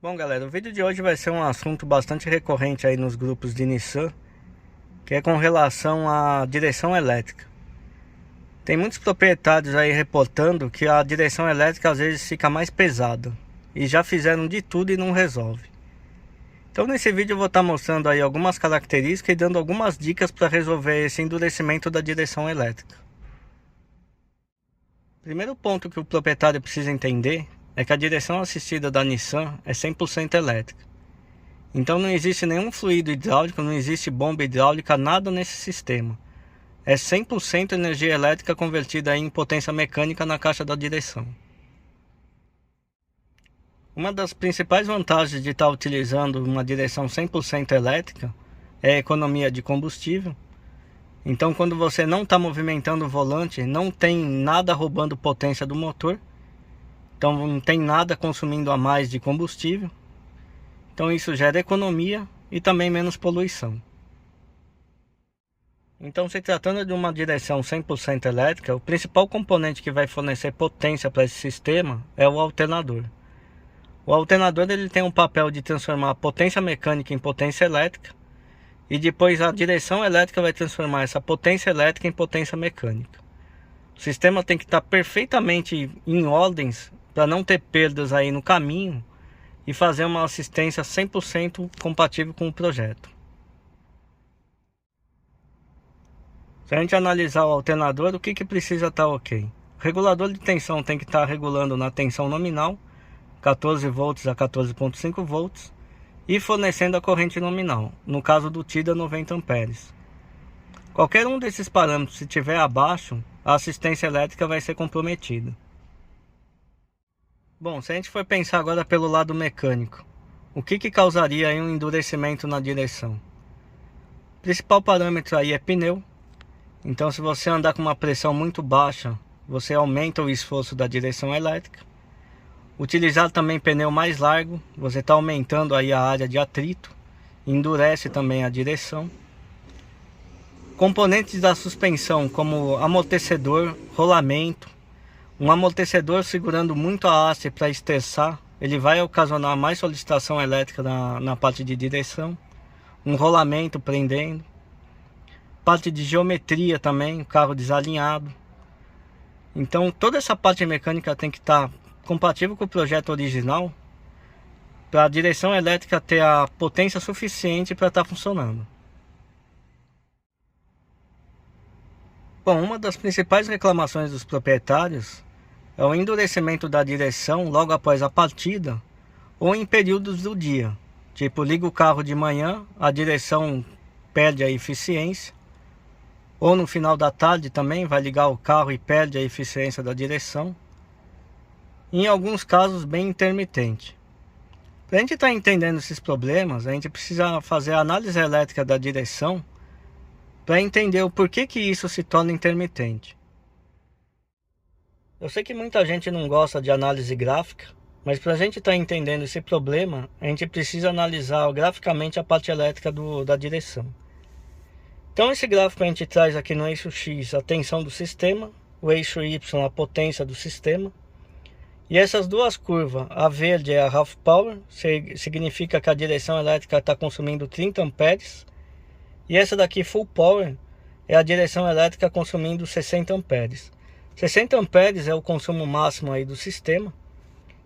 Bom galera, o vídeo de hoje vai ser um assunto bastante recorrente aí nos grupos de Nissan, que é com relação à direção elétrica. Tem muitos proprietários aí reportando que a direção elétrica às vezes fica mais pesada e já fizeram de tudo e não resolve. Então nesse vídeo eu vou estar mostrando aí algumas características e dando algumas dicas para resolver esse endurecimento da direção elétrica. Primeiro ponto que o proprietário precisa entender é que a direção assistida da Nissan é 100% elétrica. Então não existe nenhum fluido hidráulico, não existe bomba hidráulica, nada nesse sistema. É 100% energia elétrica convertida em potência mecânica na caixa da direção. Uma das principais vantagens de estar utilizando uma direção 100% elétrica é a economia de combustível. Então quando você não está movimentando o volante, não tem nada roubando potência do motor. Então não tem nada consumindo a mais de combustível. Então isso gera economia e também menos poluição. Então, se tratando de uma direção 100% elétrica, o principal componente que vai fornecer potência para esse sistema é o alternador. O alternador ele tem um papel de transformar a potência mecânica em potência elétrica, e depois a direção elétrica vai transformar essa potência elétrica em potência mecânica. O sistema tem que estar perfeitamente em ordens para não ter perdas aí no caminho e fazer uma assistência 100% compatível com o projeto. Se a gente analisar o alternador, o que precisa estar ok? O regulador de tensão tem que estar regulando na tensão nominal, 14 volts a 14,5 volts, e fornecendo a corrente nominal, no caso do TIDA 90 amperes. Qualquer um desses parâmetros, se estiver abaixo, a assistência elétrica vai ser comprometida. Bom, se a gente for pensar agora pelo lado mecânico, o que causaria aí um endurecimento na direção? O principal parâmetro aí é pneu. Então se você andar com uma pressão muito baixa, você aumenta o esforço da direção elétrica. Utilizar também pneu mais largo, você está aumentando aí a área de atrito, endurece também a direção. Componentes da suspensão como amortecedor, rolamento. Um amortecedor segurando muito a haste para esterçar, ele vai ocasionar mais solicitação elétrica na parte de direção. Um rolamento prendendo. Parte de geometria também, o carro desalinhado. Então toda essa parte mecânica tem que estar compatível com o projeto original para a direção elétrica ter a potência suficiente para estar funcionando. Bom, uma das principais reclamações dos proprietários é o endurecimento da direção logo após a partida ou em períodos do dia. Tipo, liga o carro de manhã, a direção perde a eficiência. Ou no final da tarde também vai ligar o carro e perde a eficiência da direção. Em alguns casos bem intermitente. Para a gente estar entendendo esses problemas, a gente precisa fazer a análise elétrica da direção para entender o porquê que isso se torna intermitente. Eu sei que muita gente não gosta de análise gráfica, mas para a gente estar entendendo esse problema, a gente precisa analisar graficamente a parte elétrica da direção. Então esse gráfico a gente traz aqui no eixo X a tensão do sistema, o eixo Y a potência do sistema. E essas duas curvas, a verde é a half power, significa que a direção elétrica está consumindo 30 amperes. E essa daqui full power é a direção elétrica consumindo 60 amperes. 60 amperes é o consumo máximo aí do sistema.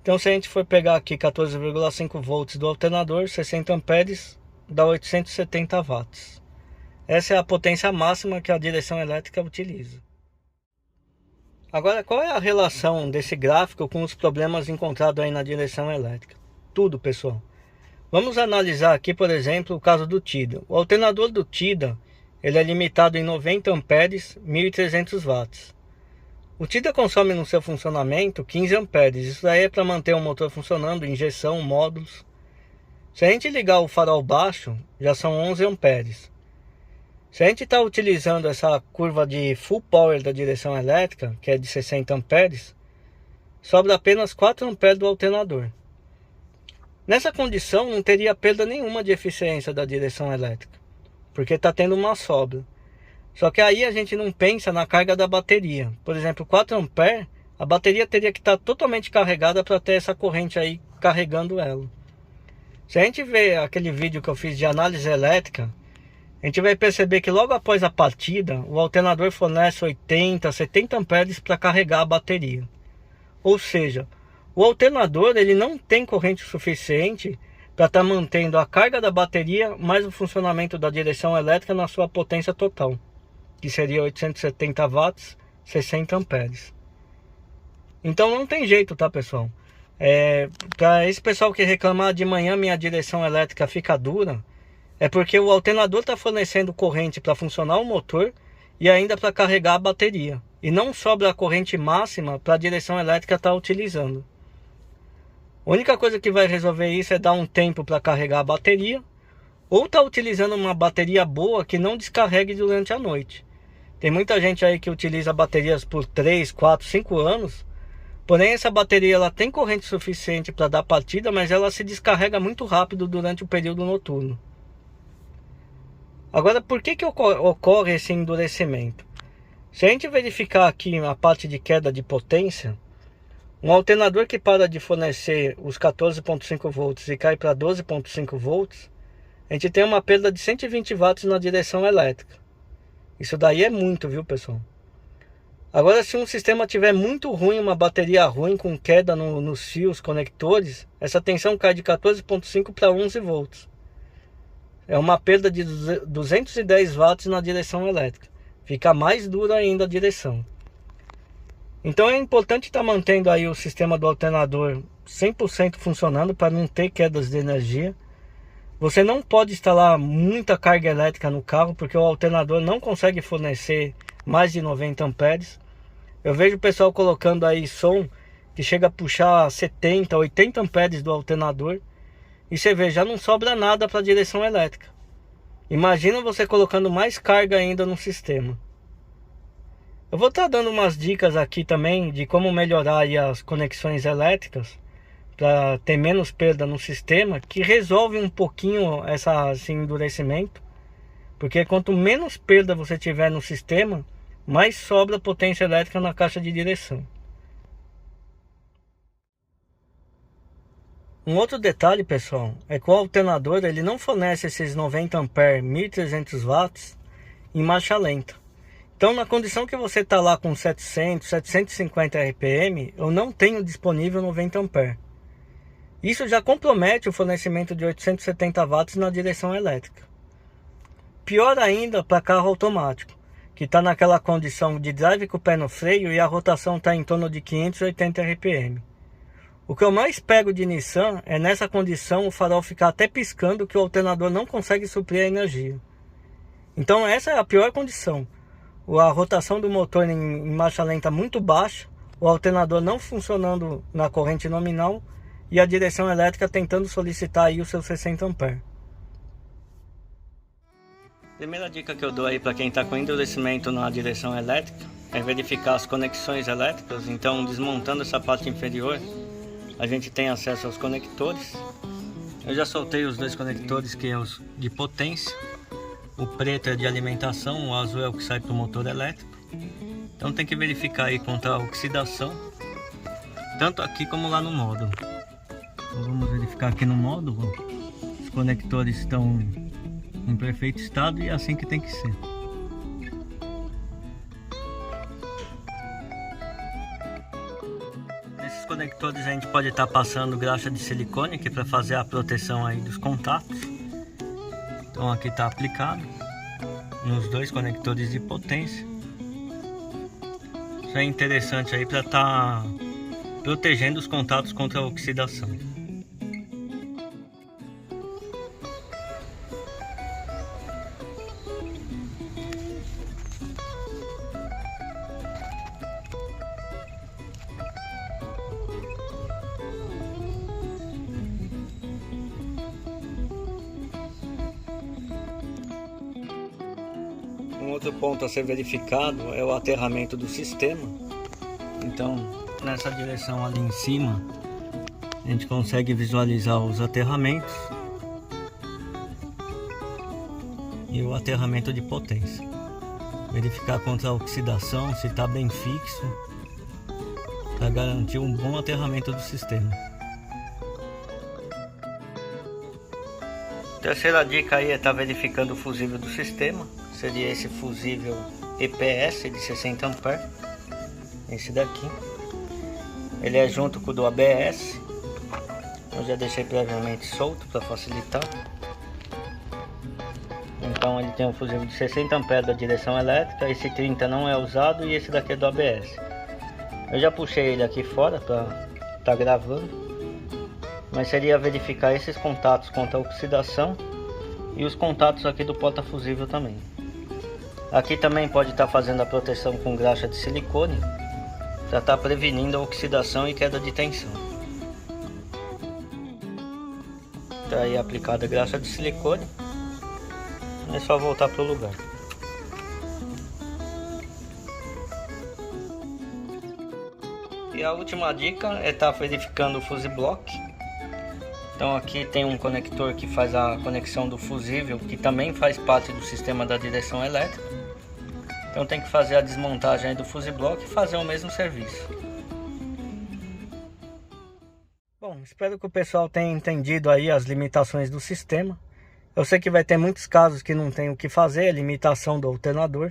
Então se a gente for pegar aqui 14,5 volts do alternador, 60 amperes dá 870 watts. Essa é a potência máxima que a direção elétrica utiliza. Agora, qual é a relação desse gráfico com os problemas encontrados aí na direção elétrica? Tudo, pessoal. Vamos analisar aqui, por exemplo, o caso do TIDA. O alternador do TIDA, ele é limitado em 90 amperes, 1300 watts. O TIDA consome no seu funcionamento 15 amperes. Isso daí é para manter o motor funcionando, injeção, módulos. Se a gente ligar o farol baixo, já são 11 amperes. Se a gente está utilizando essa curva de full power da direção elétrica, que é de 60 amperes, sobra apenas 4 amperes do alternador. Nessa condição não teria perda nenhuma de eficiência da direção elétrica, porque está tendo uma sobra. Só que aí a gente não pensa na carga da bateria. Por exemplo, 4 amperes, a bateria teria que estar totalmente carregada para ter essa corrente aí carregando ela. Se a gente ver aquele vídeo que eu fiz de análise elétrica, a gente vai perceber que logo após a partida, o alternador fornece 80, 70 amperes para carregar a bateria. Ou seja, o alternador ele não tem corrente suficiente para estar mantendo a carga da bateria mais o funcionamento da direção elétrica na sua potência total, que seria 870 watts, 60 amperes. Então não tem jeito, tá, pessoal? Para esse pessoal que reclamar de manhã minha direção elétrica fica dura, é porque o alternador está fornecendo corrente para funcionar o motor e ainda para carregar a bateria. E não sobra a corrente máxima para a direção elétrica estar utilizando. A única coisa que vai resolver isso é dar um tempo para carregar a bateria, ou estar utilizando uma bateria boa que não descarregue durante a noite. Tem muita gente aí que utiliza baterias por 3, 4, 5 anos, porém essa bateria ela tem corrente suficiente para dar partida, mas ela se descarrega muito rápido durante o período noturno. Agora, por que ocorre esse endurecimento? Se a gente verificar aqui a parte de queda de potência, um alternador que para de fornecer os 14.5 volts e cai para 12.5 volts, a gente tem uma perda de 120 watts na direção elétrica. Isso daí é muito, viu, pessoal? Agora, se um sistema tiver muito ruim, uma bateria ruim com queda nos fios conectores, essa tensão cai de 14.5 para 11 volts. É uma perda de 210 watts na direção elétrica. Fica mais dura ainda a direção. Então é importante estar mantendo aí o sistema do alternador 100% funcionando para não ter quedas de energia. Você não pode instalar muita carga elétrica no carro, porque o alternador não consegue fornecer mais de 90 amperes. Eu vejo o pessoal colocando aí som que chega a puxar 70, 80 amperes do alternador. E você vê, já não sobra nada para a direção elétrica. Imagina você colocando mais carga ainda no sistema. Eu vou estar dando umas dicas aqui também de como melhorar aí as conexões elétricas para ter menos perda no sistema, que resolve um pouquinho esse endurecimento. Porque quanto menos perda você tiver no sistema, mais sobra potência elétrica na caixa de direção. Um outro detalhe, pessoal, é que o alternador ele não fornece esses 90 amperes, 1300 watts em marcha lenta. Então, na condição que você está lá com 700, 750 RPM, eu não tenho disponível 90 amperes. Isso já compromete o fornecimento de 870 watts na direção elétrica. Pior ainda para carro automático, que está naquela condição de drive com o pé no freio e a rotação está em torno de 580 RPM. O que eu mais pego de Nissan é nessa condição o farol ficar até piscando que o alternador não consegue suprir a energia. Então essa é a pior condição. A rotação do motor em marcha lenta muito baixa, o alternador não funcionando na corrente nominal e a direção elétrica tentando solicitar aí os seus 60 amperes. Primeira dica que eu dou aí para quem está com endurecimento na direção elétrica é verificar as conexões elétricas. Então, desmontando essa parte inferior, a gente tem acesso aos conectores. Eu já soltei os dois conectores que é os de potência. O preto é de alimentação, o azul é o que sai para o motor elétrico. Então tem que verificar aí contra a oxidação, tanto aqui como lá no módulo. Então vamos verificar aqui no módulo. Os conectores estão em perfeito estado e é assim que tem que ser. Nesses conectores a gente pode estar passando graxa de silicone aqui para fazer a proteção aí dos contatos. Então aqui está aplicado nos dois conectores de potência. Isso é interessante aí para estar protegendo os contatos contra a oxidação. Um outro ponto a ser verificado é o aterramento do sistema. Então, nessa direção ali em cima, a gente consegue visualizar os aterramentos e o aterramento de potência. Verificar contra a oxidação se está bem fixo, para garantir um bom aterramento do sistema. Terceira dica aí é estar verificando o fusível do sistema. Seria esse fusível EPS de 60 A. Esse daqui. Ele é junto com o do ABS. Eu já deixei previamente solto para facilitar. Então ele tem um fusível de 60 A da direção elétrica. Esse 30 não é usado e esse daqui é do ABS. Eu já puxei ele aqui fora para estar gravando. Mas seria verificar esses contatos contra a oxidação e os contatos aqui do porta-fusível também. Aqui também pode estar fazendo a proteção com graxa de silicone para estar prevenindo a oxidação e queda de tensão. Está aí aplicada a graxa de silicone. É só voltar para o lugar. E a última dica é estar verificando o fuse block. Então aqui tem um conector que faz a conexão do fusível, que também faz parte do sistema da direção elétrica. Então tem que fazer a desmontagem aí do fuse block e fazer o mesmo serviço. Bom, espero que o pessoal tenha entendido aí as limitações do sistema. Eu sei que vai ter muitos casos que não tem o que fazer, a limitação do alternador.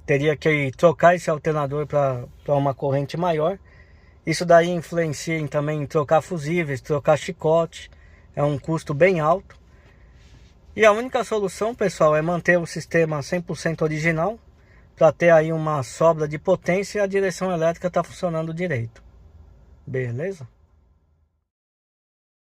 Teria que trocar esse alternador para uma corrente maior. Isso daí influencia também em trocar fusíveis, trocar chicote. É um custo bem alto. E a única solução, pessoal, é manter o sistema 100% original, para ter aí uma sobra de potência e a direção elétrica está funcionando direito. Beleza?